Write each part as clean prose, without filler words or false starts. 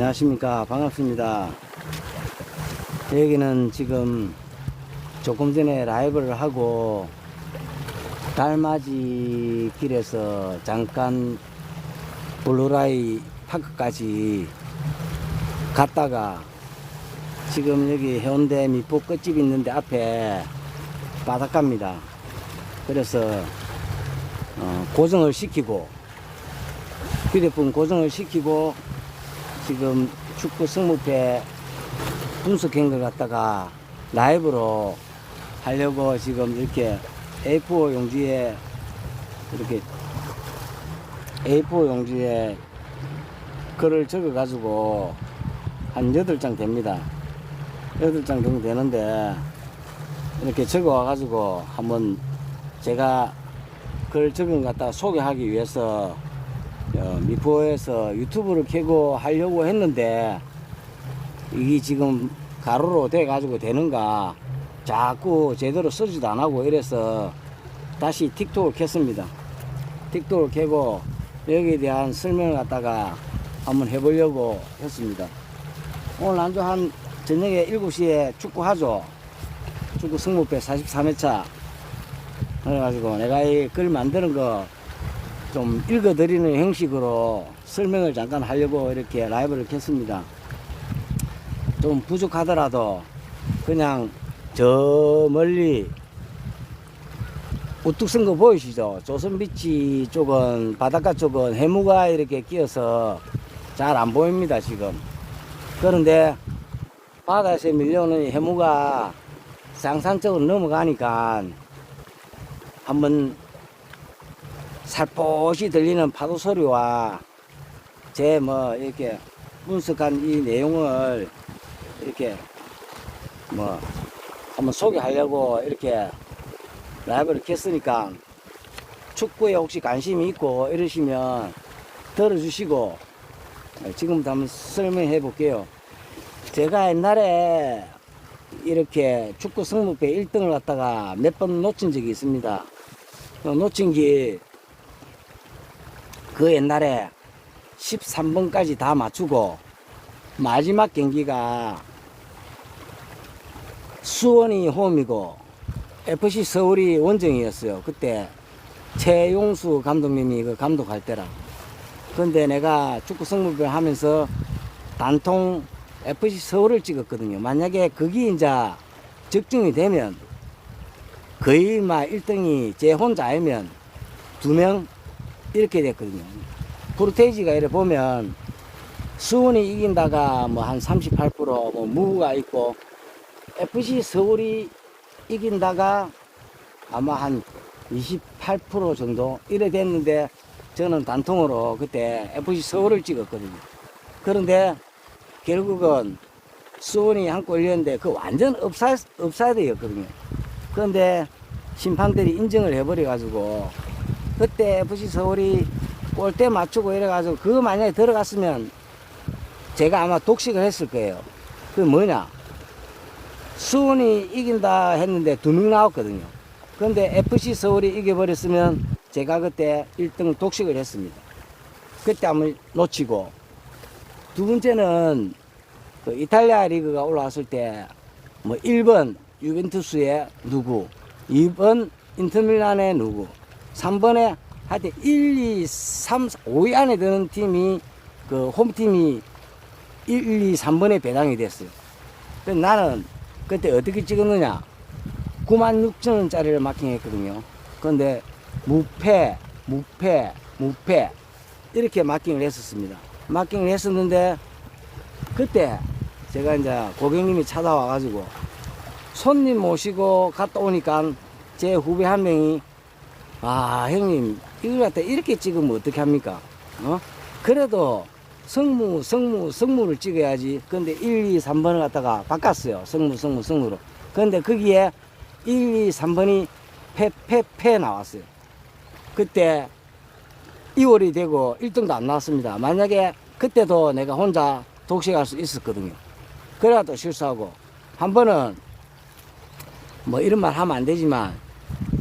안녕하십니까. 반갑습니다. 여기는 지금 조금 전에 라이브를 하고 달맞이 길에서 잠깐 블루라이 파크까지 갔다가 지금 여기 해운대 미포 끝집 있는데 앞에 바닷가입니다. 그래서 고정을 시키고 휴대폰 고정을 시키고 지금 축구 승무패 분석한 걸 갖다가 라이브로 하려고 지금 이렇게 A4 용지에 이렇게 A4 용지에 글을 적어 가지고 한 8장 됩니다. 8장 정도 되는데 이렇게 적어 와 가지고 한번 제가 글 적은 것 갖다가 소개하기 위해서 미포에서 유튜브를 켜고 하려고 했는데 이게 지금 가로로 돼 가지고 되는가 자꾸 제대로 쓰지도 안 하고 이래서 다시 틱톡을 켰습니다. 틱톡을 켜고 여기에 대한 설명을 갖다가 한번 해보려고 했습니다. 오늘 난주 한 저녁에 7시에 축구 하죠. 축구 승무패 43회차. 그래가지고 내가 이 글 만드는 거 좀 읽어드리는 형식으로 설명을 잠깐 하려고 이렇게 라이브를 켰습니다. 좀 부족하더라도 그냥 저 멀리 우뚝 쓴 거 보이시죠? 조선비치 쪽은 바닷가 쪽은 해무가 이렇게 끼어서 잘 안 보입니다 지금. 그런데 바다에서 밀려오는 해무가 상산적으로 넘어가니까 한번 살포시 들리는 파도 소리와 제 뭐 이렇게 분석한 이 내용을 이렇게 뭐 한번 소개하려고 이렇게 라이브를 켰으니까 축구에 혹시 관심이 있고 이러시면 들어주시고 지금부터 한번 설명해 볼게요. 제가 옛날에 이렇게 축구 승무패 1등을 갖다가 몇 번 놓친 적이 있습니다. 놓친 게 그 옛날에 13번까지 다 맞추고 마지막 경기가 수원이 홈이고 FC 서울이 원정이었어요. 그때 최용수 감독님이 그 감독할 때라. 근데 내가 축구 승무패 하면서 단통 FC 서울을 찍었거든요. 만약에 그게 이제 적중이 되면 거의 막 1등이 제 혼자 알면 2명 이렇게 됐거든요. 프로테이지가 이래 보면 수원이 이긴다가 뭐 한 38%, 뭐 무가 있고 FC 서울이 이긴다가 아마 한 28% 정도 이래 됐는데 저는 단통으로 그때 FC 서울을 찍었거든요. 그런데 결국은 수원이 한 골 넣었는데 그 완전 업사이드였거든요. 그런데 심판들이 인정을 해버려 가지고 그때 FC 서울이 골대 맞추고 이래가지고 그거 만약에 들어갔으면 제가 아마 독식을 했을 거예요. 그게 뭐냐, 수원이 이긴다 했는데 2명 나왔거든요. 그런데 FC 서울이 이겨버렸으면 제가 그때 1등 독식을 했습니다. 그때 한번 놓치고, 두 번째는 그 이탈리아 리그가 올라왔을 때 뭐 1번 유벤투스의 누구, 2번 인터밀란의 누구, 3번에 하여튼 1, 2, 3, 5위 안에 드는 팀이 그 홈팀이 1, 2, 3번에 배당이 됐어요. 그래서 나는 그때 어떻게 찍었느냐, 96,000원짜리를 마킹했거든요. 그런데 무패 이렇게 마킹을 했었습니다. 마킹을 했었는데 그때 제가 이제 고객님이 찾아와 가지고 손님 모시고 갔다 오니까 제 후배 한 명이 형님 이걸 갖다 이렇게 찍으면 어떻게 합니까? 그래도 성무를 찍어야지. 근데 1, 2, 3번을 갖다가 바꿨어요. 성무로. 근데 거기에 1, 2, 3번이 패 나왔어요. 그때 2월이 되고 1등도 안 나왔습니다. 만약에 그때도 내가 혼자 독식할 수 있었거든요. 그래도 실수하고, 한 번은 뭐 이런 말 하면 안 되지만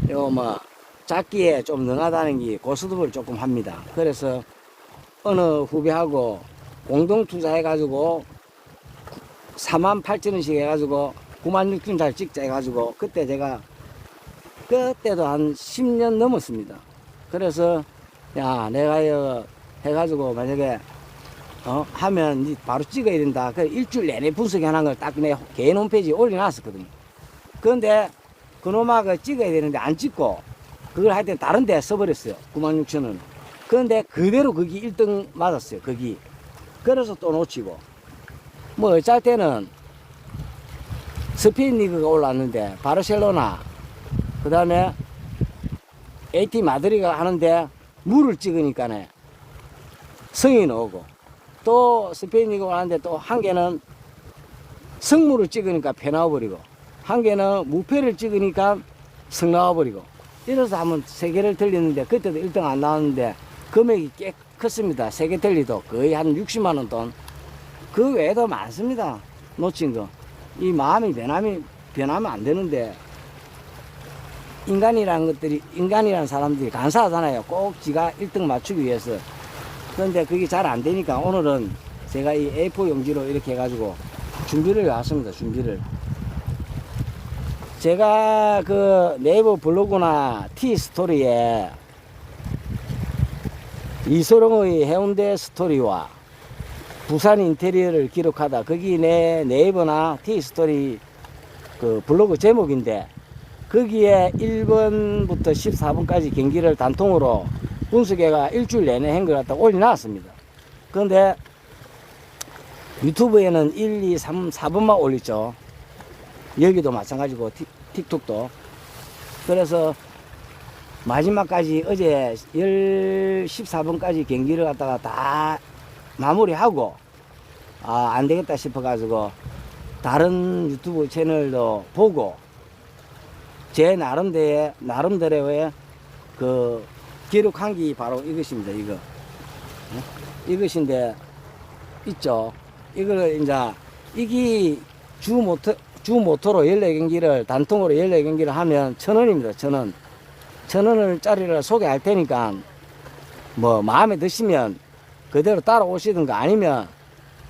요 뭐 잡기에 좀 능하다는 게 고스톱을 조금 합니다. 그래서 어느 후배하고 공동 투자해가지고 48,000원씩 해가지고 96,000원짜리 찍자 해가지고 그때도 한 10년 넘었습니다. 그래서 야 내가 이거 해가지고 만약에 하면 니 바로 찍어야 된다. 그 일주일 내내 분석해놓은 걸 딱 내 개인 홈페이지에 올려놨었거든요. 그런데 그놈아 그 찍어야 되는데 안 찍고 그걸 하여튼 다른 데 써버렸어요. 96,000원. 그런데 그대로 거기 1등 맞았어요. 거기. 그래서 또 놓치고. 뭐 어쩔 때는 스페인 리그가 올랐는데 바르셀로나 그 다음에 AT 마드리가 하는데 물을 찍으니까네 성이 나오고 또 스페인 리그가 하는데 또 한 개는 성물을 찍으니까 배 나와버리고 한 개는 무패를 찍으니까 성 나와버리고 이래서 한번 3개를 들리는데 그때도 1등 안 나왔는데 금액이 꽤 컸습니다. 3개 들리도 거의 한 60만원 돈. 그 외에도 많습니다. 놓친 거. 이 마음이 변하면 안 되는데 인간이라는 사람들이 간사하잖아요. 꼭 지가 1등 맞추기 위해서. 그런데 그게 잘 안 되니까 오늘은 제가 이 A4 용지로 이렇게 해가지고 준비를 해왔습니다. 준비를. 제가 그 네이버 블로그나 티스토리에 이소룡의 해운대 스토리와 부산 인테리어를 기록하다. 거기 내 네이버나 티스토리 그 블로그 제목인데 거기에 1번부터 14번까지 경기를 단통으로 분수계가 일주일 내내 한 걸 갖다 올려놨습니다. 그런데 유튜브에는 1, 2, 3, 4번만 올렸죠. 여기도 마찬가지고 틱톡도. 그래서 마지막까지 어제 14번까지 경기를 갖다가 다 마무리하고 안 되겠다 싶어가지고 다른 유튜브 채널도 보고 제 나름대로의 그 기록한 게 바로 이것입니다. 이것인데 있죠. 이걸 이제 이게 주 모터로 14경기를 단통으로 14경기를 하면 1,000원입니다. 1,000원. 1,000원짜리를 소개할 테니까 뭐 마음에 드시면 그대로 따라오시든가 아니면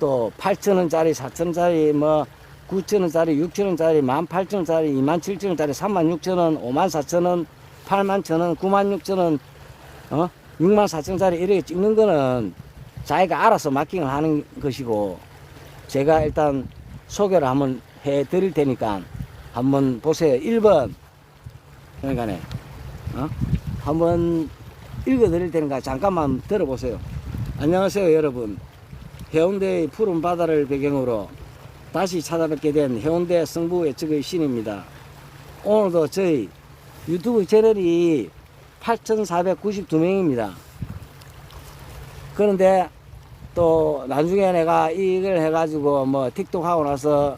또 8,000원짜리, 4,000원짜리, 뭐 9,000원짜리, 6,000원짜리, 18,000원짜리, 27,000원짜리, 36,000원, 54,000원, 81,000원, 96,000원, 64,000원짜리 이렇게 찍는 거는 자기가 알아서 마킹을 하는 것이고 제가 일단 소개를 한번 해 드릴 테니까 한번 보세요. 1번. 그러니까네. 한번 읽어 드릴 테니까 잠깐만 들어보세요. 안녕하세요, 여러분. 해운대의 푸른 바다를 배경으로 다시 찾아뵙게 된 해운대 성부 예측의 신입니다. 오늘도 저희 유튜브 채널이 8,492명입니다. 그런데 또 나중에 내가 이걸 해가지고 뭐 틱톡 하고 나서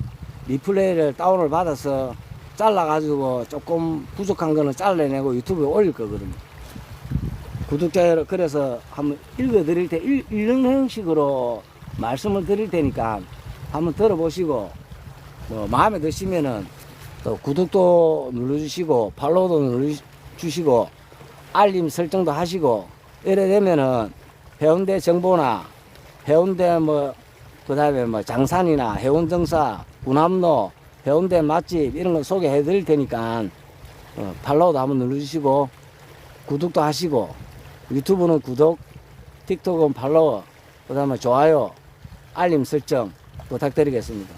리플레이를 다운을 받아서 잘라가지고 조금 부족한 거는 잘라내고 유튜브에 올릴 거거든요. 구독자 그래서 한번 읽어드릴 테 읽는 형식으로 말씀을 드릴 테니까 한번 들어보시고 뭐 마음에 드시면은 또 구독도 눌러주시고 팔로우도 눌러주시고 알림 설정도 하시고 이래 되면은 해운대 정보나 해운대 뭐 그다음에 뭐 장산이나 해운정사 군함로 해운대 맛집 이런 거 소개해 드릴 테니까 팔로우도 한번 눌러주시고 구독도 하시고 유튜브는 구독, 틱톡은 팔로우, 그 다음에 좋아요, 알림 설정 부탁드리겠습니다.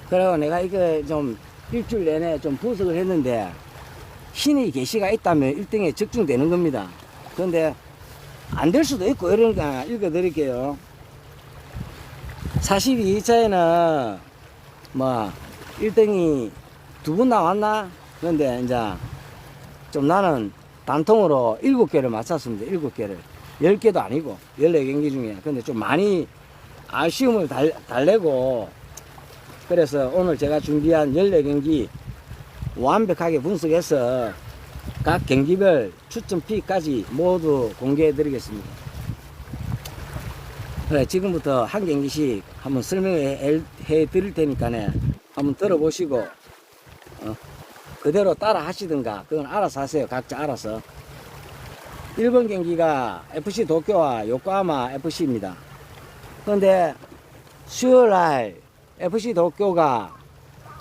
그리고 내가 이거 좀 일주일 내내 좀 분석을 했는데 신의 계시가 있다면 1등에 적중되는 겁니다. 그런데 안 될 수도 있고 이러니까 읽어 드릴게요. 42차에는 뭐 1등이 2분 나왔나? 그런데 이제 좀 나는 단통으로 7개를 맞췄습니다. 7개를. 10개도 아니고 14경기 중에. 근데 좀 많이 아쉬움을 달래고 그래서 오늘 제가 준비한 14경기 완벽하게 분석해서 각 경기별 추첨픽까지 모두 공개해 드리겠습니다. 그래, 지금부터 한 경기씩 한번 설명해 드릴 테니까네 한번 들어보시고 그대로 따라 하시든가 그건 알아서 하세요. 각자 알아서. 1번 경기가 FC 도쿄와 요코하마 FC입니다. 그런데 수요일 날 FC 도쿄가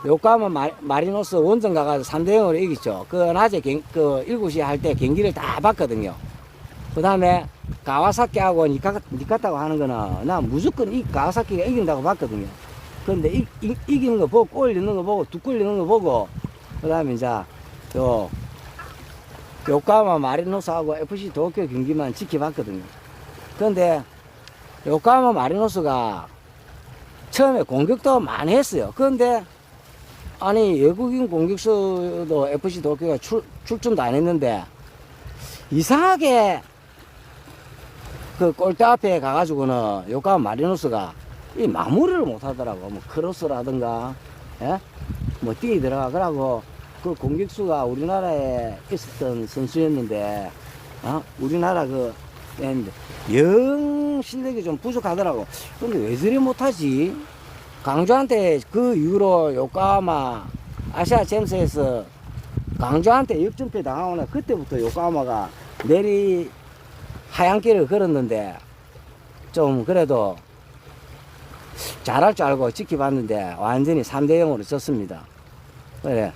요코하마 마리노스 원정 가가지고 3대0으로 이겼죠. 그 낮에 그 7시 할 때 경기를 다 봤거든요. 그 다음에 가와사키하고 니카타고 하는 거는 나 무조건 이 가와사키가 이긴다고 봤거든요. 그런데 이기는 거 보고, 골 넣는 거 보고, 2골 넣는 거 보고, 그 다음에 이제 요코하마 마리노스하고 FC 도쿄 경기만 지켜봤거든요. 그런데 요코하마 마리노스가 처음에 공격도 많이 했어요. 그런데 아니 외국인 공격수도 FC 도쿄가 출전도 안 했는데 이상하게 그 골대 앞에 가가지고는 요코하마 마리노스가 이 마무리를 못 하더라고. 뭐 크로스라든가, 예? 뭐 뛰어 들어가. 그러고 그 공격수가 우리나라에 있었던 선수였는데, 우리나라 영 실력이 좀 부족하더라고. 근데 왜 저리 못하지? 강조한테 그 이후로 요코하마 아시아 챔스에서 강조한테 역전패 당하고 나 그때부터 요코하마가 내리 하얀 길을 걸었는데 좀 그래도 잘할 줄 알고 지켜봤는데 완전히 3대0으로 졌습니다. 그래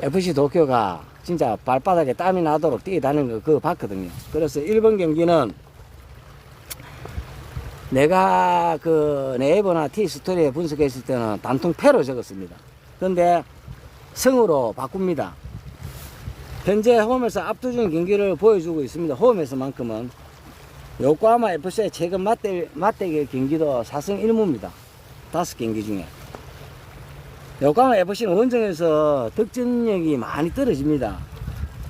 FC 도쿄가 진짜 발바닥에 땀이 나도록 뛰어다니는 거 그거 봤거든요. 그래서 1번 경기는 내가 그 네이버나 티스토리에 분석했을 때는 단통 패로 적었습니다. 그런데 승으로 바꿉니다. 현재 홈에서 압도적인 경기를 보여주고 있습니다. 홈에서만큼은 요코하마 FC의 최근 맞대결 경기도 4승 1무입니다. 5경기 중에. 요코하마 FC는 원정에서 득점력이 많이 떨어집니다.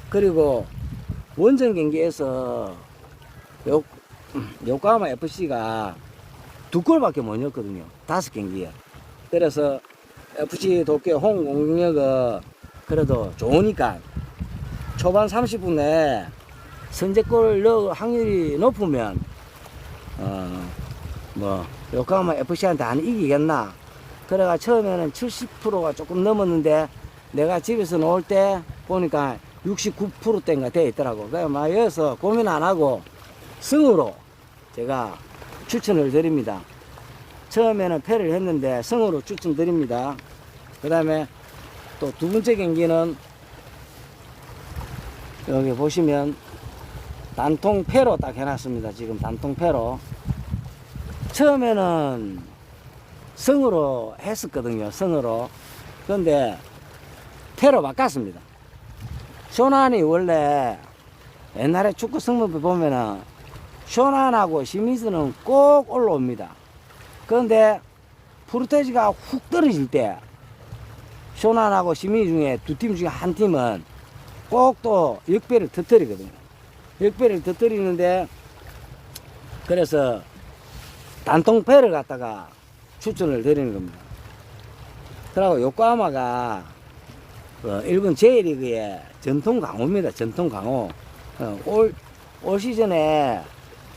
그리고 원정 경기에서 요코하마 FC가 2골밖에 못 넣었거든요. 5경기에. 그래서 FC 도쿄 홈 공격력은 그래도 좋으니까 초반 30분에 선제골 넣을 확률이 높으면 요코하마 FC한테 안 이기겠나. 그래가 처음에는 70%가 조금 넘었는데 내가 집에서 놓을 때 보니까 69%대인가 돼 있더라고. 그래서 막 여기서 고민 안 하고 승으로 제가 추천을 드립니다. 처음에는 패를 했는데 승으로 추천드립니다. 그 다음에 또 두 번째 경기는 여기 보시면 단통 패로 딱 해놨습니다. 지금 단통 패로. 처음에는 승으로 했었거든요. 승으로. 그런데 패로 바꿨습니다. 쇼난이 원래 옛날에 축구 승부를 보면은 쇼난하고 시미즈는 꼭 올라옵니다. 그런데 푸르테지가 훅 떨어질 때 쇼난하고 시미즈 중에 두 팀 중에 한 팀은 꼭 또 역배를 터뜨리거든요. 역배를 터뜨리는데 그래서 단통패를 갖다가 추천을 드리는 겁니다. 그리고 요코하마가 일본 J리그의 전통 강호입니다. 전통 강호. 올 시즌에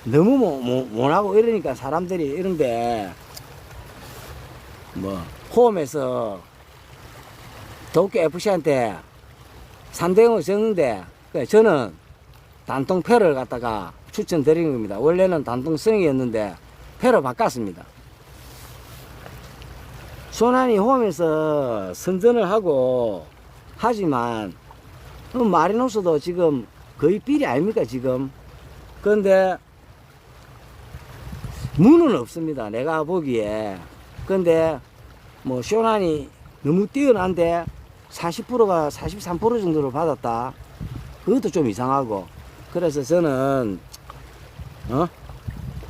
너무 못하고 이러니까 사람들이 이런데 홈에서 도쿄 FC한테 3대0을 졌는데 저는 단통패를 갖다가 추천드리는 겁니다. 원래는 단통승이었는데 패로 바꿨습니다. 쇼난이 홈에서 선전을 하고 하지만 마리노스도 지금 거의 삘이 아닙니까 지금. 그런데 무는 없습니다. 내가 보기에. 근데 쇼난이 너무 뛰어난데 40%가 43% 정도를 받았다. 그것도 좀 이상하고. 그래서 저는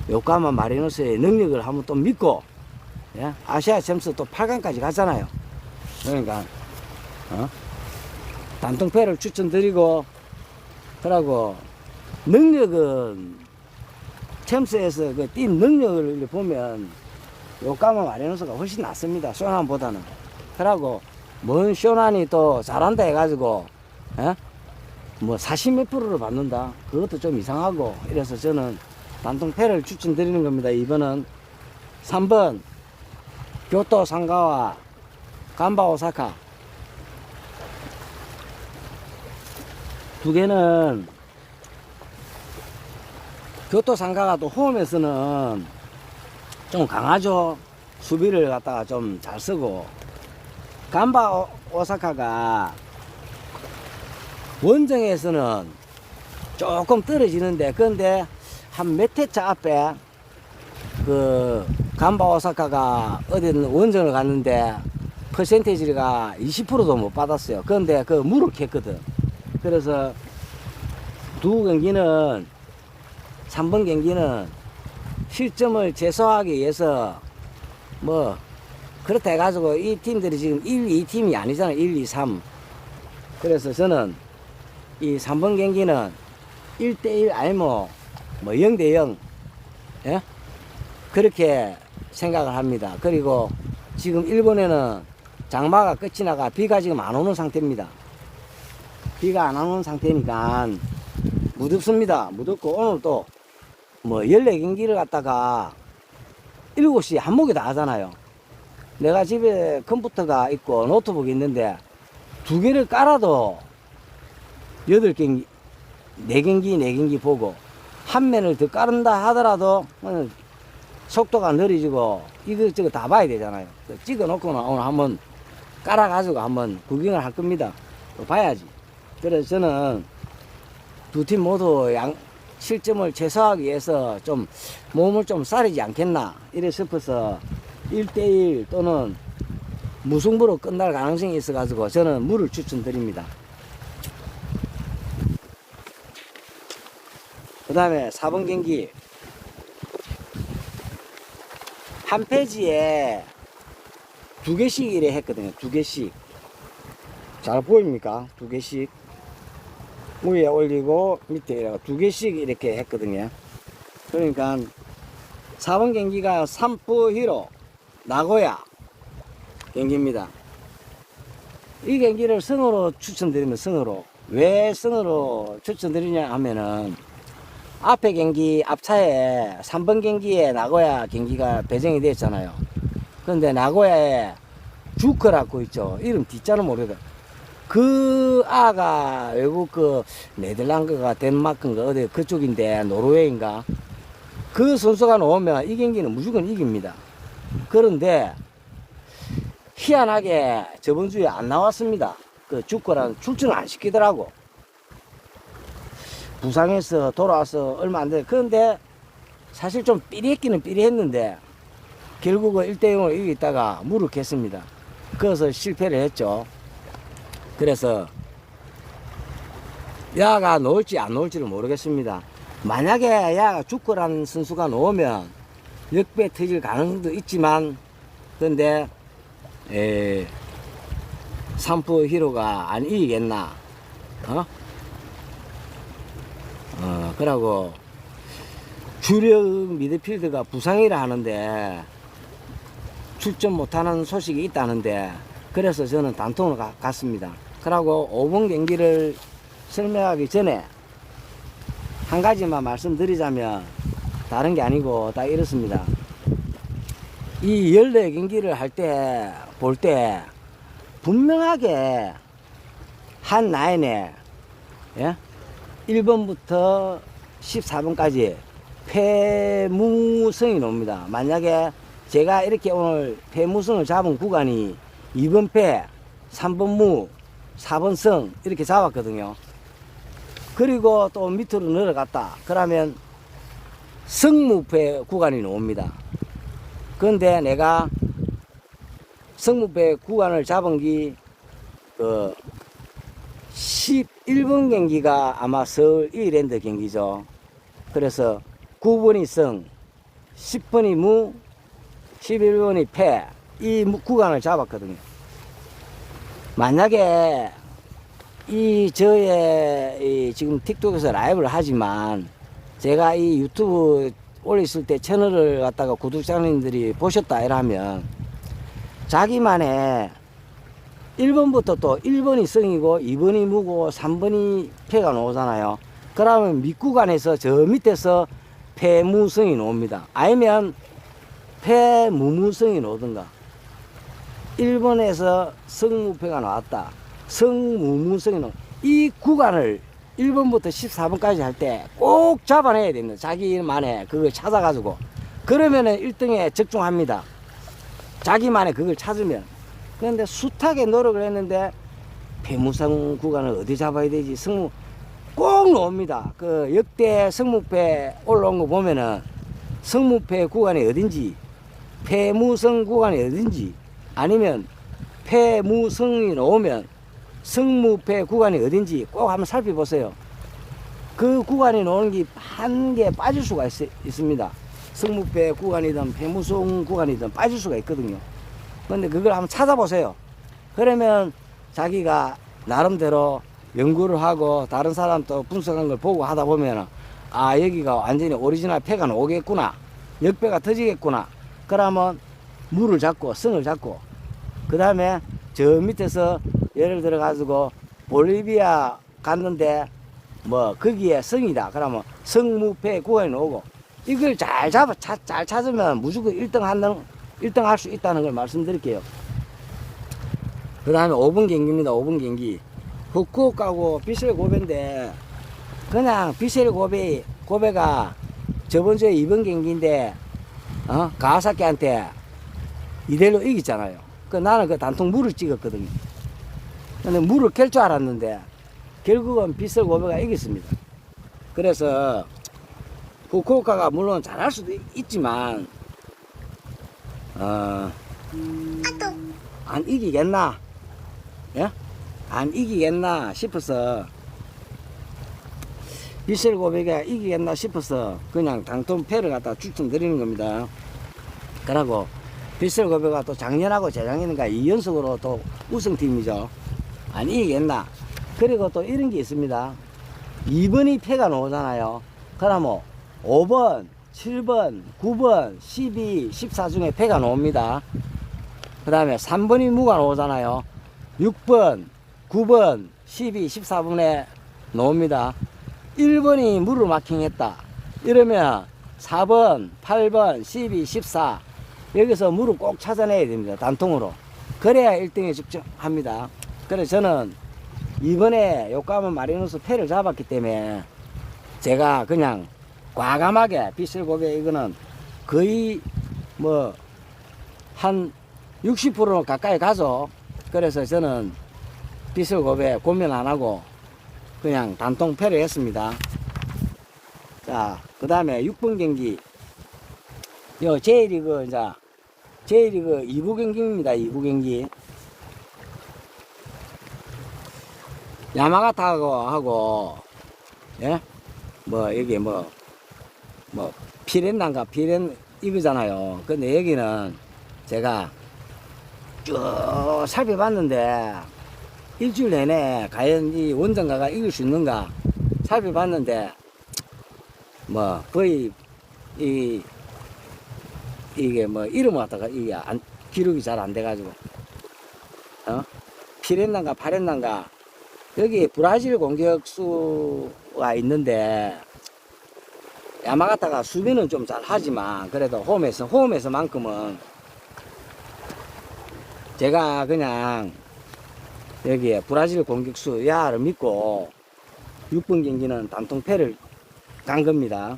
요코하마 마리노스의 능력을 한번 또 믿고, 예? 아시아 챔스 또 8강까지 갔잖아요. 그러니까 단통패를 추천드리고, 그러고 능력은 챔스에서 그 뛴 능력을 보면 요코하마 마리노스가 훨씬 낫습니다. 쇼난보다는. 그러고 뭔 쇼난이 또 잘한다 해가지고 40몇 프로를 받는다. 그것도 좀 이상하고. 이래서 저는 단통패를 추천드리는 겁니다. 2번은 3번 교토 상가와 간바 오사카 두 개는 교토상가가 또 홈에서는 좀 강하죠. 수비를 갖다가 좀 잘 쓰고, 간바 오사카가 원정에서는 조금 떨어지는데, 그런데 한 몇 회차 앞에 그 간바 오사카가 어디든 원정을 갔는데 퍼센테이지가 20%도 못 받았어요. 그런데 그 무력했거든. 그래서 두 경기는, 3번 경기는 실점을 최소화하기 위해서 뭐 그렇다 해가지고 이 팀들이 지금 1, 2팀이 아니잖아요. 1, 2, 3. 그래서 저는 이 3번 경기는 1대1 아니면 뭐 0대0, 예? 그렇게 생각을 합니다. 그리고 지금 일본에는 장마가 끝이 나가 비가 지금 안 오는 상태입니다. 비가 안 오는 상태니까 무덥습니다. 무덥고, 오늘 또 뭐 14경기를 갖다가 7시 한 목에 다 하잖아요. 내가 집에 컴퓨터가 있고 노트북이 있는데 2개를 깔아도 8경기, 4경기 보고, 한 면을 더 깔은다 하더라도 속도가 느려지고 이것저것 다 봐야 되잖아요. 찍어 놓고는 오늘 한번 깔아가지고 한번 구경을 할 겁니다. 또 봐야지. 그래서 저는 두 팀 모두 실점을 최소화하기 위해서 좀 몸을 좀 싸리지 않겠나 이래 싶어서 1대1 또는 무승부로 끝날 가능성이 있어 가지고 저는 물을 추천드립니다. 그 다음에 4번 경기, 한 페이지에 2개씩 이래 했거든요. 2개씩. 잘 보입니까? 2개씩. 위에 올리고 밑에 2개씩 이렇게 했거든요. 그러니까 4번 경기가 산프 히로 나고야 경기입니다. 이 경기를 승으로 추천드리면, 승으로 왜 승으로 추천드리냐 하면은, 앞에 경기 앞차에 3번 경기에 나고야 경기가 배정이 됐잖아요. 그런데 나고야에 주커라고 있죠. 이름 뒷자는 모르겠다. 그 아가 외국 그 네덜란드가 덴마크인가 어디 그쪽인데, 노르웨이인가, 그 선수가 나오면 이 경기는 무조건 이깁니다. 그런데 희한하게 저번 주에 안 나왔습니다. 그 주커랑 출전을 안 시키더라고. 부상해서 돌아와서 얼마 안 돼. 그런데 사실 좀 삐리했기는 삐리했는데 결국은 1대0으로 이기다가 무릎했습니다. 그래서 실패를 했죠. 그래서 야가 놓을지 안 놓을지를 모르겠습니다. 만약에 야가 주커라는 선수가 놓으면 역배 터질 가능성도 있지만, 근데 산프 히로가 안 이기겠나? 그러고 주력 미드필드가 부상이라 하는데 출전 못하는 소식이 있다는데, 그래서 저는 단통으로 갔습니다. 그러고 5번 경기를 설명하기 전에 한 가지만 말씀드리자면, 다른 게 아니고 딱 이렇습니다. 이 14경기를 할 때, 볼 때 분명하게 한 라인에, 예? 1번부터 14번까지 패무승이 나옵니다. 만약에 제가 이렇게 오늘 패무승을 잡은 구간이 2번 패, 3번 무, 4번 승 이렇게 잡았거든요. 그리고 또 밑으로 내려갔다 그러면 승무패 구간이 나옵니다. 그런데 내가 승무패 구간을 잡은 게 11번 경기가 아마 서울 이랜드 경기죠. 그래서 9번이 승, 10번이 무, 11번이 패, 이 구간을 잡았거든요. 만약에 저의 지금 틱톡에서 라이브를 하지만, 제가 이 유튜브 올렸을 때 채널을 갖다가 구독자님들이 보셨다 이러면, 자기만의 1번부터 또 1번이 승이고 2번이 무고 3번이 패가 나오잖아요. 그러면 밑구간에서 저 밑에서 패무승이 나옵니다. 아니면 패무무승이 나오든가. 1번에서 승무패가 나왔다, 승무무승이 나온다. 이 구간을 1번부터 14번까지 할 때 꼭 잡아내야 됩니다. 자기만의 그걸 찾아가지고. 그러면은 1등에 적중합니다. 자기만의 그걸 찾으면. 그런데 숱하게 노력을 했는데 폐무성 구간을 어디 잡아야 되지? 승무 꼭 나옵니다. 그 역대 성무패 올라온 거 보면은 성무패 구간이 어딘지, 폐무성 구간이 어딘지, 아니면 폐무성이 나오면 성무패 구간이 어딘지 꼭 한번 살펴보세요. 그 구간이 나오는 게 한 개 빠질 수가 있습니다. 성무패 구간이든 폐무성 구간이든 빠질 수가 있거든요. 근데 그걸 한번 찾아보세요. 그러면 자기가 나름대로 연구를 하고 다른 사람 또 분석한 걸 보고 하다 보면 아 여기가 완전히 오리지널 패가 나오겠구나, 역배가 터지겠구나. 그러면 물을 잡고 성을 잡고 그 다음에 저 밑에서 예를 들어 가지고 볼리비아 갔는데 뭐 거기에 성이다 그러면 성무패 구간이 나오고 이걸 잘 찾으면 무조건 1등 할 수 있다는 걸 말씀드릴게요. 그 다음에 5번 경기입니다. 5번 경기. 후쿠오카하고 비셀 고베인데, 그냥 비셀 고베가 저번 주에 2번 경기인데, 가와사키한테 2대1로 이겼잖아요. 나는 그 단통 물을 찍었거든요. 근데 물을 깰 줄 알았는데, 결국은 비셀 고베가 이겼습니다. 그래서, 후쿠오카가 물론 잘할 수도 있지만, 안 이기겠나? 예? 안 이기겠나 싶어서, 비셀 고베가 이기겠나 싶어서, 그냥 단통패를 갖다 추천드리는 겁니다. 그러고, 비셀 고베가 또 작년하고 재작년인가 2연속으로 또 우승팀이죠. 안 이기겠나? 그리고 또 이런 게 있습니다. 2번이 패가 나오잖아요. 그러면 5번, 7번, 9번, 12, 14 중에 패가 나옵니다. 그 다음에 3번이 무가 나오잖아요. 6번, 9번, 12, 14번에 나옵니다. 1번이 무를 마킹했다. 이러면 4번, 8번, 12, 14 여기서 무를 꼭 찾아내야 됩니다. 단통으로. 그래야 1등에 집중합니다. 그래서 저는 이번에 요까만 마리노스 패를 잡았기 때문에 제가 그냥 과감하게 비셀 고베 이거는 거의 뭐 한 60% 가까이 가죠. 그래서 저는 비셀 고베 고민 안 하고 그냥 단통 패를 했습니다. 자, 그 다음에 6번 경기. 요 J리그, 이제, J리그 2부 경기입니다. 2부 경기. 야마가타하고, 예? 뭐, 여기 피렌단가, 이거잖아요. 근데 여기는 제가 쭉 살펴봤는데, 일주일 내내 과연 이 원정가가 이길 수 있는가 살펴봤는데, 뭐, 거의, 이게 뭐, 이름 갖다가 이게 기록이 잘 안 돼가지고, 피렌단가, 파렌단가, 여기 브라질 공격수가 있는데, 야마가타가 수비는 좀 잘 하지만, 그래도 홈에서만큼은, 제가 그냥, 여기에 브라질 공격수 야를 믿고, 6번 경기는 단통패를 간 겁니다.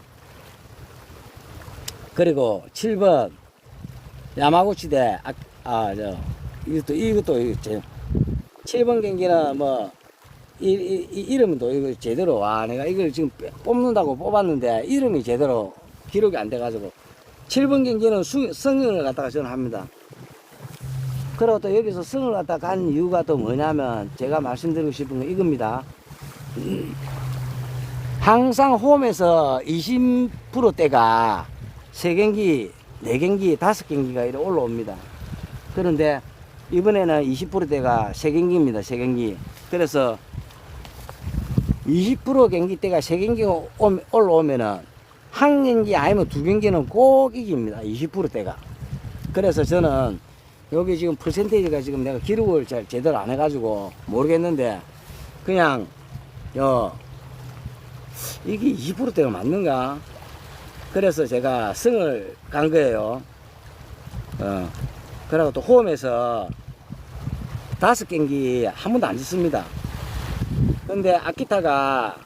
그리고 7번, 야마구치 대, 이것도 7번 경기는 뭐, 이름은 또 이거 제대로, 내가 이걸 지금 뽑는다고 뽑았는데, 이름이 제대로 기록이 안 돼가지고, 7번 경기는 승을 갖다가 저는 합니다. 그리고 또 여기서 승을 갖다가 간 이유가 또 뭐냐면, 제가 말씀드리고 싶은 건 이겁니다. 항상 홈에서 20%대가 3경기, 4경기, 5경기가 이렇게 올라옵니다. 그런데 이번에는 20%대가 3경기입니다. 3경기. 그래서 20% 경기대가 3경기 올라오면은 한 경기 아니면 2경기는 꼭 이깁니다. 20%대가. 그래서 저는 여기 지금 퍼센테이지가 지금 내가 기록을 잘 제대로 안 해가지고 모르겠는데 그냥 이게 20%대가 맞는가? 그래서 제가 승을 간 거예요. 그리고 또 홈에서 5경기 한 번도 안 졌습니다. 근데 아키타가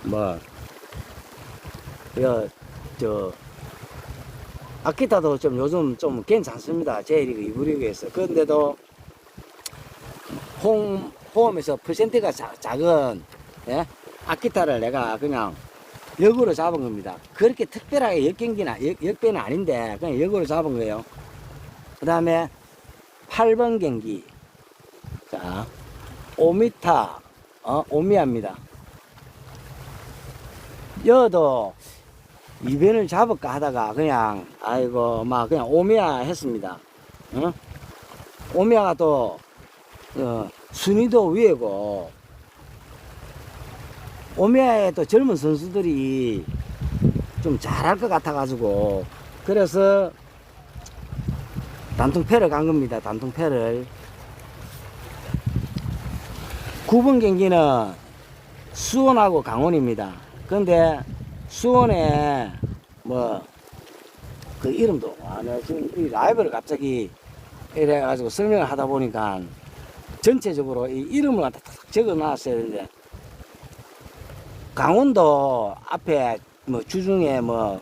뭐, 저, 아키타도 좀 요즘 좀 괜찮습니다. J리그 2부 리그에서. 그런데도 홈에서 퍼센트가 작은, 예? 아키타를 내가 그냥 역으로 잡은 겁니다. 그렇게 특별하게 역배는 아닌데, 그냥 역으로 잡은 거예요. 그 다음에 8번 경기. 자, 오미타, 오미야입니다. 여도 2변을 잡을까 하다가 그냥, 아이고, 막 그냥 오미야 했습니다. 어? 오미야가 또, 순위도 위에고, 오미야에 또 젊은 선수들이 좀 잘할 것 같아가지고, 그래서 단통패를 간 겁니다. 단통패를. 9번 경기는 수원하고 강원입니다. 근데 수원에 뭐 그 이름도 내가 지금 이 라이브를 갑자기 이래가지고 설명을 하다 보니까 전체적으로 이 이름을 갖다 탁 적어 놨어야 되는데, 강원도 앞에 뭐 주중에 뭐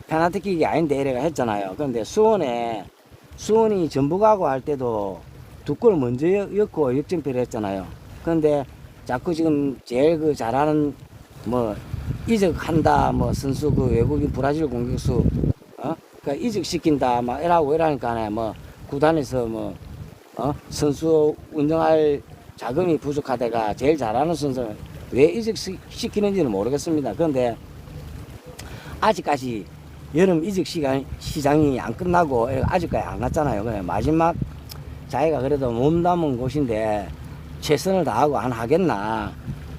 페널티킥이 아닌데 이래가 했잖아요. 근데 수원이 전북하고 할 때도 두 골 먼저 였고 역전패를 했잖아요. 근데 자꾸 지금 제일 그 잘하는 뭐 이적한다 뭐 선수 그 외국인 브라질 공격수 그 이적시킨다 막 이러니까 뭐 구단에서 뭐 선수 운영할 자금이 부족하다가 제일 잘하는 선수를 왜 이적시키는지는 모르겠습니다. 그런데 아직까지 여름 이적 시장이 안 끝나고 아직까지 안 갔잖아요. 그래 마지막 자기가 그래도 몸담은 곳인데 최선을 다하고 안 하겠나.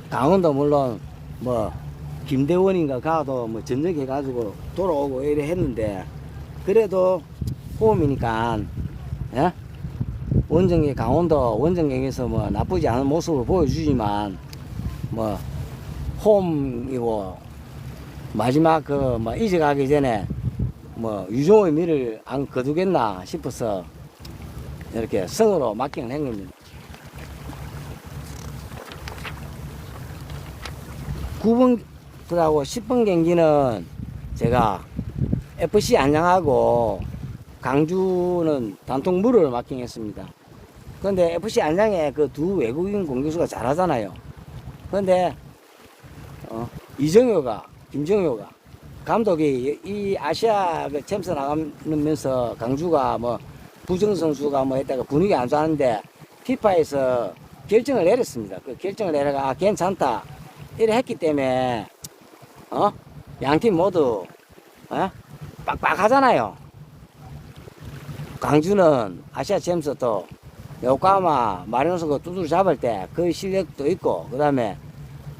강원도 물론 뭐 김대원인가 가도 뭐 전적해가지고 돌아오고 이래 했는데, 그래도 홈이니까, 예? 원정에 강원도 원정경에서 뭐 나쁘지 않은 모습을 보여주지만 뭐 홈이고 마지막 그 뭐 이적하기 전에 뭐 유종의 미를 안 거두겠나 싶어서 이렇게 성으로 맡기는 한 겁니다. 9번하고 10번 경기는 제가 FC 안양하고 강주는 단통무를 맡기겠습니다. 그런데 FC 안양에 그 두 외국인 공격수가 잘하잖아요. 그런데 김정효가 감독이 이 아시아 그 챔스 나가면서 강주가 뭐 부정 선수가 뭐 했다가 분위기 안 좋았는데 피파에서 결정을 내렸습니다. 그 결정을 내려가 괜찮다 이래 했기 때문에 양팀 모두 빡빡하잖아요. 강주는 아시아 챔스 또 요코하마 마리노스 두드러 잡을 때 그 실력도 있고, 그 다음에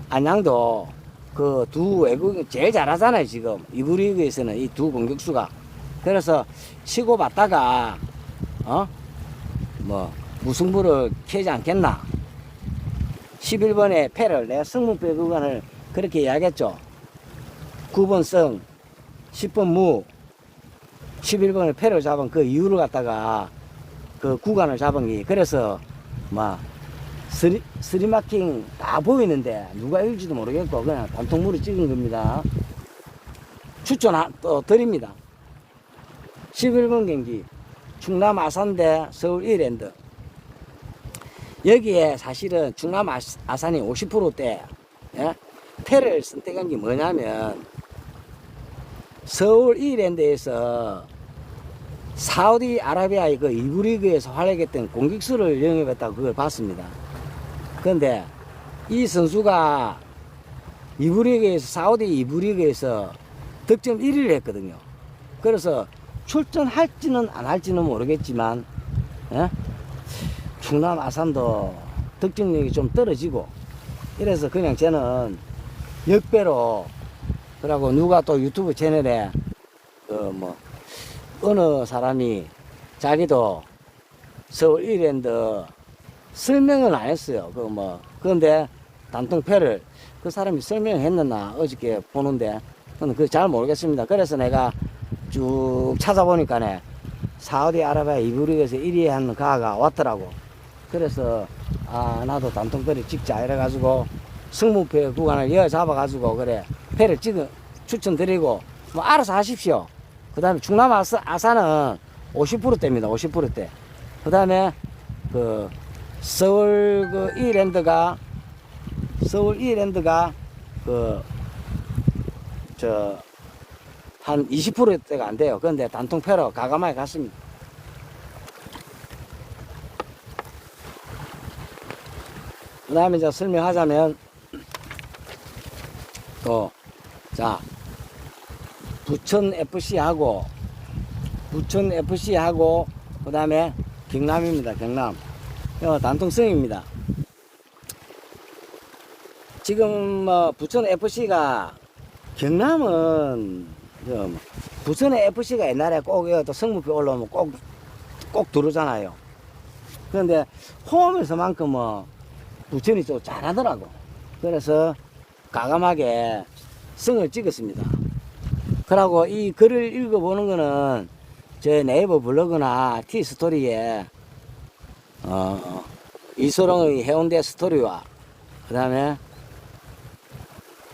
안양도 그 두 외국인 제일 잘하잖아요. 지금 이부 리그에서는 이 두 공격수가. 그래서 치고 받다가 뭐 무승부를 캐지 않겠나. 11번에 패를 내가 승무패 구간을 그렇게 이야기했죠. 9번 승, 10번 무, 11번을 패를 잡은 그 이유를 갖다가 그 구간을 잡은 게, 그래서 막 스리마킹 다 보이는데 누가 이길지도 모르겠고 그냥 단통무를 찍은 겁니다. 추천 또 드립니다. 11번 경기 충남 아산 대 서울 이랜드. 여기에 사실은 충남 아산이 50%대 패를 선택한 게 뭐냐면, 서울 이랜드에서 사우디아라비아의 그 2부 리그에서 활약했던 공격수를 영입했다고 그걸 봤습니다. 그런데 이 선수가 2부 리그에서, 사우디 2부 리그에서 득점 1위를 했거든요. 그래서 출전할지는 안 할지는 모르겠지만 충남 아산도 득점력이 좀 떨어지고, 이래서 그냥 저는 역배로, 그러고 누가 또 유튜브 채널에 어느 사람이 자기도 서울 이랜드 설명을 안 했어요. 그런데 단통패를 그 사람이 설명을 했느나 어저께 보는데, 그건 잘 모르겠습니다. 그래서 내가 쭉 찾아보니까 사우디아라비아 2부 리그에서 1위 한 가가 왔더라고. 그래서 아 나도 단통배를 찍자 이래가지고 승무패 구간을 이어 잡아가지고 그래 배를 찍어 추천드리고 뭐 알아서 하십시오. 그 다음에 충남 아산은 50%대입니다. 50%대. 그 다음에 그 서울 그 이랜드가 그 저 한 20%대가 안 돼요. 그런데 단통패로 가감하게 갔습니다. 그 다음에 이제 설명하자면 또 자 부천 FC하고 그 다음에 경남입니다. 경남 단통성입니다. 지금 뭐 부천 FC가 경남은 부천의 FC가 옛날에 꼭 또 성무표 올라오면 꼭 들어오잖아요. 그런데 홈에서만큼은 부천이 좀 잘하더라고. 그래서 과감하게 성을 찍었습니다. 그러고 이 글을 읽어보는 거는 제 네이버 블로그나 티스토리에 이소룡의 해운대 스토리와 그 다음에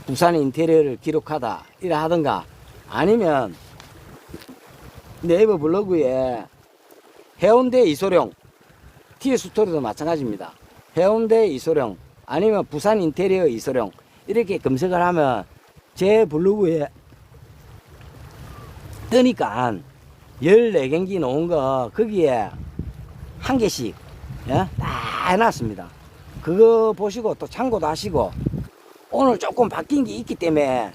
부산 인테리어를 기록하다 이래 하던가 아니면 네이버 블로그에 해운대 이소룡 티스토리도 마찬가지입니다. 해운대 이소룡 아니면 부산 인테리어 이소룡 이렇게 검색을 하면 제 블로그에 뜨니까 14경기 놓은 거 거기에 한 개씩 예? 다 해놨습니다. 그거 보시고 또 참고도 하시고 오늘 조금 바뀐 게 있기 때문에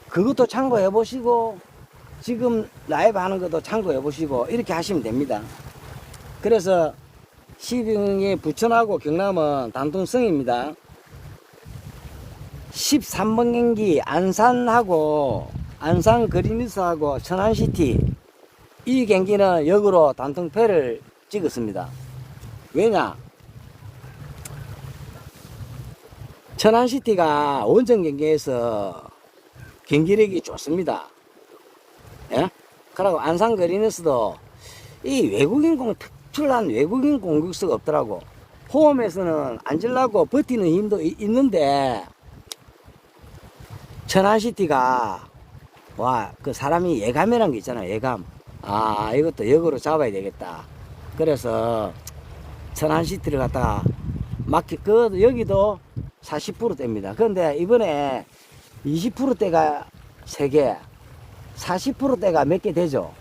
그것도 참고해 보시고 지금 라이브 하는 것도 참고해 보시고 이렇게 하시면 됩니다. 그래서 시흥의 부천하고 경남은 단통성입니다. 13번 경기 안산하고 안산 그린힐스하고 천안시티 이 경기는 역으로 단통패를 찍었습니다. 왜냐? 천안시티가 원정 경기에서 경기력이 좋습니다. 예? 그리고 안산 그린힐스도 이 특출난 외국인 공격수가 없더라고. 홈에서는 앉으려고 버티는 힘도 있는데 천안시티가 와 그 사람이 예감이라는 게 있잖아요. 예감. 아 이것도 역으로 잡아야 되겠다. 그래서 천안시티를 갖다가 여기도 40%대입니다. 그런데 이번에 20%대가 3개 40%대가 몇 개 되죠.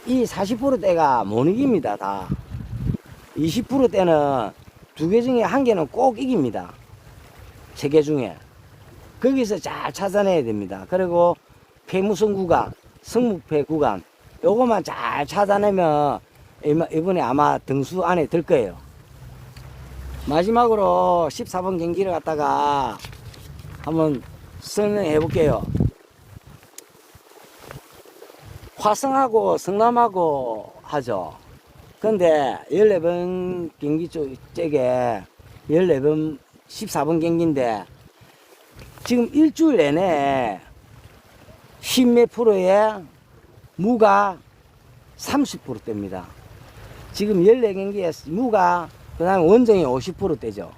이 40%대가 못 이깁니다. 다 20%대는 2개 중에 1개는 꼭 이깁니다. 3개 중에 거기서 잘 찾아내야 됩니다. 그리고 폐무성 구간 성무패 구간 요것만 잘 찾아내면 이번에 아마 등수 안에 들 거예요. 마지막으로 14번 경기를 갖다가 한번 설명해 볼게요. 화성하고 성남하고 하죠. 근데 14번 경기 쪽에 14번 14번 경기인데 지금 일주일 내내 10몇 프로의 무가 30%대입니다. 지금 14경기에 무가 그 다음에 원정이 50%대죠.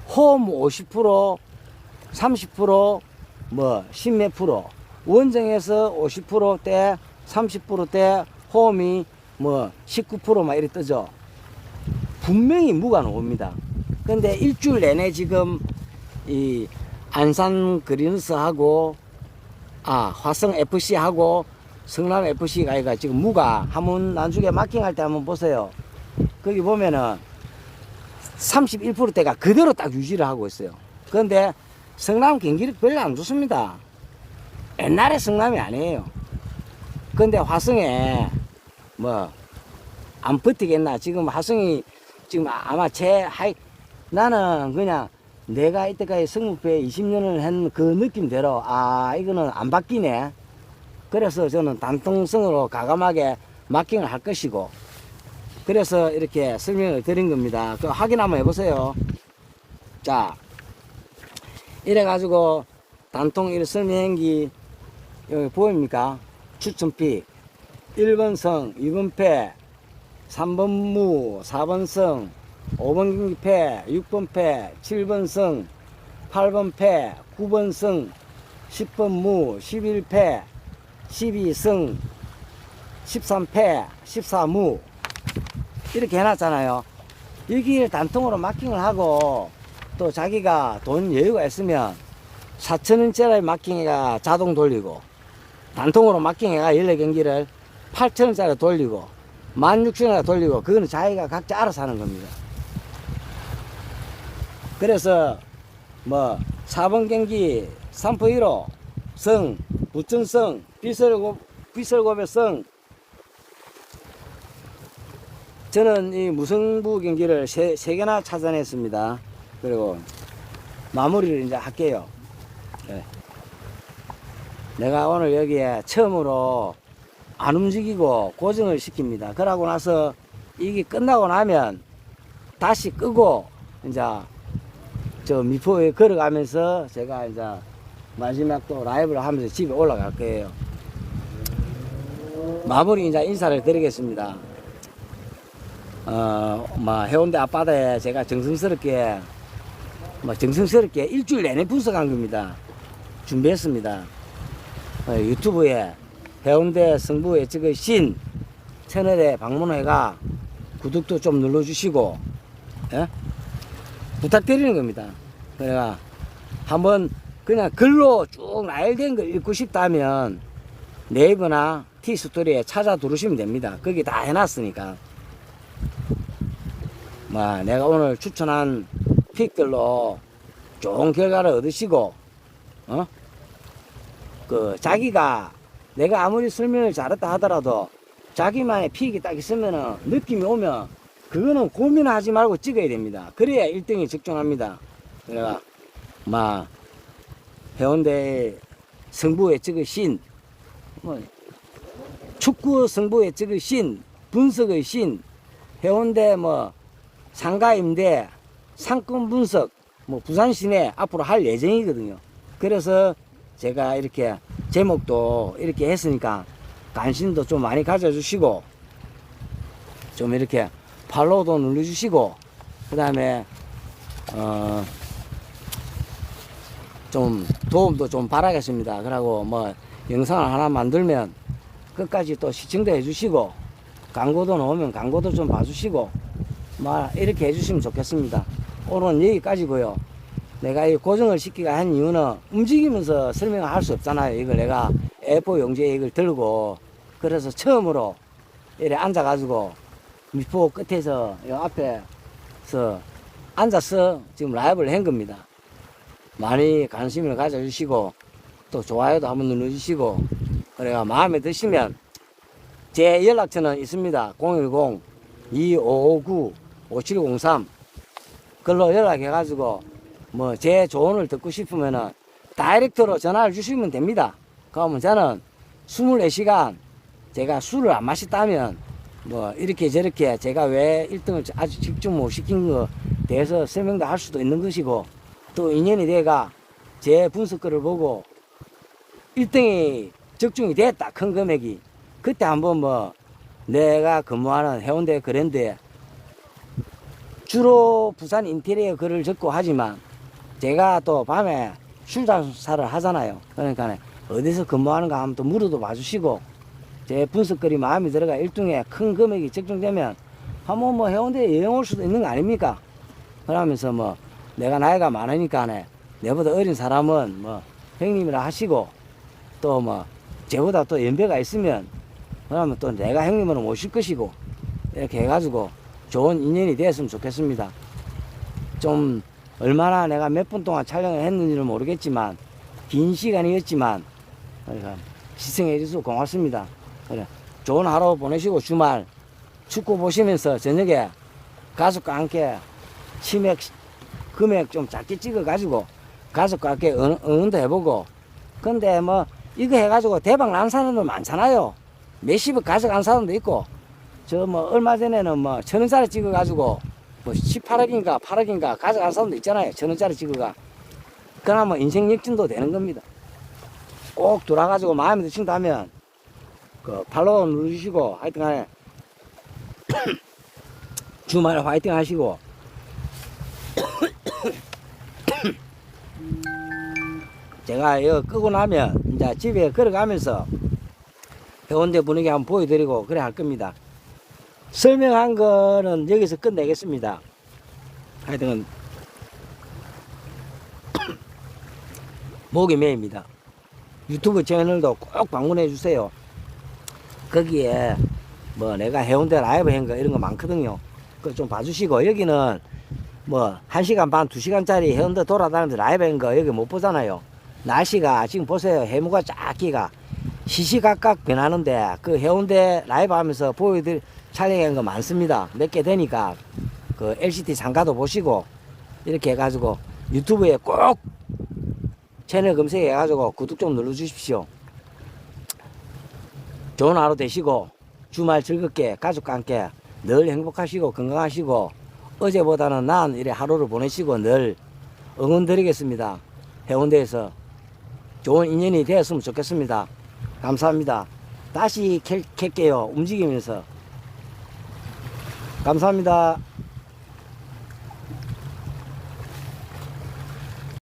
홈 50%, 30%, 뭐 10몇 프로. 원정에서 50%대, 30%대, 홈이 뭐 19%막 이렇게 뜨죠. 분명히 무가 나옵니다. 근데 일주일 내내 지금 이 안산 그린스하고 화성 FC하고 성남 FC가 지금 무가 한번 나중에 마킹할 때 한번 보세요. 거기 보면은 31%대가 그대로 딱 유지를 하고 있어요. 그런데 성남 경기력 별로 안 좋습니다. 옛날에 성남이 아니에요. 근데 화성에 뭐 안 버티겠나. 지금 화성이 지금 아마 나는 그냥 내가 이때까지 성무패 20년을 한 그 느낌대로 이거는 안 바뀌네. 그래서 저는 단통성으로 과감하게 마킹을 할 것이고 그래서 이렇게 설명을 드린 겁니다. 그 확인 한번 해보세요. 자 이래가지고 단통 일 설명기 여기 보입니까? 추천픽 1번 성, 2번 패, 3번 무, 4번 성, 5번 경기 패, 6번 패, 7번 승, 8번 패, 9번 승, 10번 무, 11패, 12승, 13패, 14무 이렇게 해놨잖아요. 여기를 단통으로 마킹을 하고 또 자기가 돈 여유가 있으면 4,000원짜리 마킹해가 자동 돌리고 단통으로 마킹해가 14경기를 8,000원짜리 돌리고 16,000원짜리 돌리고 그거는 자기가 각자 알아서 하는 겁니다. 그래서 뭐 4번 경기 3포 1호 성, 부천성, 비설고배성 저는 이 무승부 경기를 세 개나 찾아냈습니다. 그리고 마무리를 이제 할게요. 네. 내가 오늘 여기에 처음으로 안 움직이고 고정을 시킵니다. 그러고 나서 이게 끝나고 나면 다시 끄고 이제 저 미포에 걸어가면서 제가 이제 마지막 또 라이브를 하면서 집에 올라갈 거예요. 마무리 이제 인사를 드리겠습니다. 해운대 앞바다에 제가 정성스럽게 일주일 내내 분석한 겁니다. 준비했습니다. 유튜브에 해운대 승부 예측의 신 채널에 방문해가 구독도 좀 눌러주시고, 예? 부탁드리는 겁니다. 그래가 한번 그냥 글로 쭉 나열된 거 읽고 싶다면 네이버나 티스토리에 찾아 들으시면 됩니다. 거기 다 해놨으니까. 내가 오늘 추천한 픽들로 좋은 결과를 얻으시고, 자기가 내가 아무리 설명을 잘했다 하더라도 자기만의 픽이 딱 있으면은 느낌이 오면 그거는 고민하지 말고 찍어야 됩니다. 그래야 1등이 적중합니다. 내가 해운대 승부 예측의 신, 축구 승부 예측의 신, 분석의 신, 해운대 상가 임대, 상권 분석, 부산 시내 앞으로 할 예정이거든요. 그래서 제가 이렇게 제목도 이렇게 했으니까 관심도 좀 많이 가져주시고, 좀 이렇게 팔로우도 눌러주시고, 그 다음에, 좀 도움도 좀 바라겠습니다. 그러고 영상을 하나 만들면 끝까지 또 시청도 해주시고, 광고도 나오면 광고도 좀 봐주시고, 이렇게 해주시면 좋겠습니다. 오늘은 여기까지고요. 내가 이 고정을 시키가 한 이유는 움직이면서 설명을 할 수 없잖아요. 이걸 내가 A4 용지에 이걸 들고, 그래서 처음으로 이렇게 앉아가지고 미포 끝에서 이 앞에서 앉아서 지금 라이브를 한 겁니다. 많이 관심을 가져주시고 또 좋아요도 한번 눌러주시고, 그래가 마음에 드시면 제 연락처는 있습니다. 010-2559-5703 그걸로 연락해가지고 제 조언을 듣고 싶으면은 다이렉트로 전화를 주시면 됩니다. 그러면 저는 24시간 제가 술을 안 마셨다면 이렇게 저렇게 제가 왜 1등을 아주 직접 못 시킨 거 대해서 설명도 할 수도 있는 것이고, 또 인연이 돼가 제 분석글을 보고 1등이 적중이 됐다, 큰 금액이. 그때 한번 내가 근무하는 해운대 그랜드에 주로 부산 인테리어 글을 적고 하지만 제가 또 밤에 술장사를 하잖아요. 그러니까 어디서 근무하는가 하면 또 물어도 봐주시고, 제 분석글이 마음에 들어가 1등에 큰 금액이 적중되면 한번 해운대에 여행 올 수도 있는 거 아닙니까? 그러면서 내가 나이가 많으니까 내보다 어린 사람은 형님이라 하시고, 또 제보다 또 연배가 있으면 그러면 또 내가 형님으로 모실 것이고, 이렇게 해가지고 좋은 인연이 되었으면 좋겠습니다. 좀 얼마나 내가 몇 분 동안 촬영을 했는지는 모르겠지만 긴 시간이었지만 시청해 주셔서 고맙습니다. 그래, 좋은 하루 보내시고 주말 축구 보시면서 저녁에 가족과 함께 치맥 금액 좀 작게 찍어 가지고 가족과 함께 응원도 해보고. 근데 이거 해가지고 대박 난 사람들 많잖아요. 몇십억 가져간 사람도 있고, 얼마 전에는 1,000원짜리 찍어가지고 18억인가 8억인가 가져간 사람도 있잖아요. 1,000원짜리 찍어가. 그러면 인생 역전도 되는 겁니다. 꼭 돌아가지고 마음에 드신다면 팔로우 누르시고, 하여튼 간에 주말에 화이팅 하시고, 제가 이거 끄고 나면 이제 집에 걸어가면서 해운대 분위기 한번 보여드리고 그래 할 겁니다. 설명한 거는 여기서 끝내겠습니다. 하여튼 목이 메입니다. 유튜브 채널도 꼭 방문해 주세요. 거기에 뭐 내가 해운대 라이브 한 거 이런 거 많거든요. 그거 좀 봐주시고, 여기는 뭐 1시간 반 2시간짜리 해운대 돌아다니면서 라이브 한 거 여기 못 보잖아요. 날씨가 지금 보세요. 해무가 쫙기가 시시각각 변하는데 그 해운대 라이브 하면서 촬영한 거 많습니다. 몇 개 되니까 그 LCT 상가도 보시고 이렇게 해가지고 유튜브에 꼭 채널 검색해가지고 구독 좀 눌러주십시오. 좋은 하루 되시고 주말 즐겁게 가족과 함께 늘 행복하시고 건강하시고 어제보다는 나은 이래 하루를 보내시고 늘 응원드리겠습니다. 해운대에서 좋은 인연이 되었으면 좋겠습니다. 감사합니다. 다시 켤게요. 움직이면서. 감사합니다.